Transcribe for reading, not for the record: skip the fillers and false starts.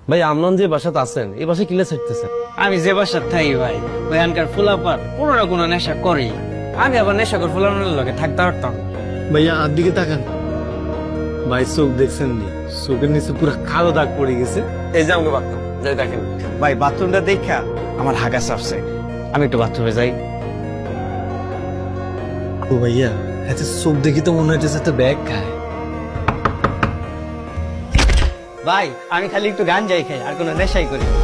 ভাই আমনান যে বাসাতে আছেন এই বাসায় কিলে ছাড়তেছেন? আমি যে বাসার থাই ভাই ওইখানকার ফুলাপার কোনো না কোনো নেশা করি। আমি আবার নেশাকর ফুলানোর লগে থাকতে পারতাম না। ভাইয়া আর দিকে তাকান। ভাই চোখ দেখছেন নি? চোখের নিচে পুরো কালো দাগ পড়ে গেছে। এই যে আমাকে বাথরুম যাই দেখেন। ভাই বাথরুমটা দেখা আমার হাগা চাপছে, আমি একটু বাথরুমে যাই। ও ভাইয়া আচ্ছা, চোখ দেখি তো মনে হচ্ছে একটা ব্যাগ খায়। ভাই আমি খালি একটু গান যাই খাই, আর কোনো নেশাই করি না।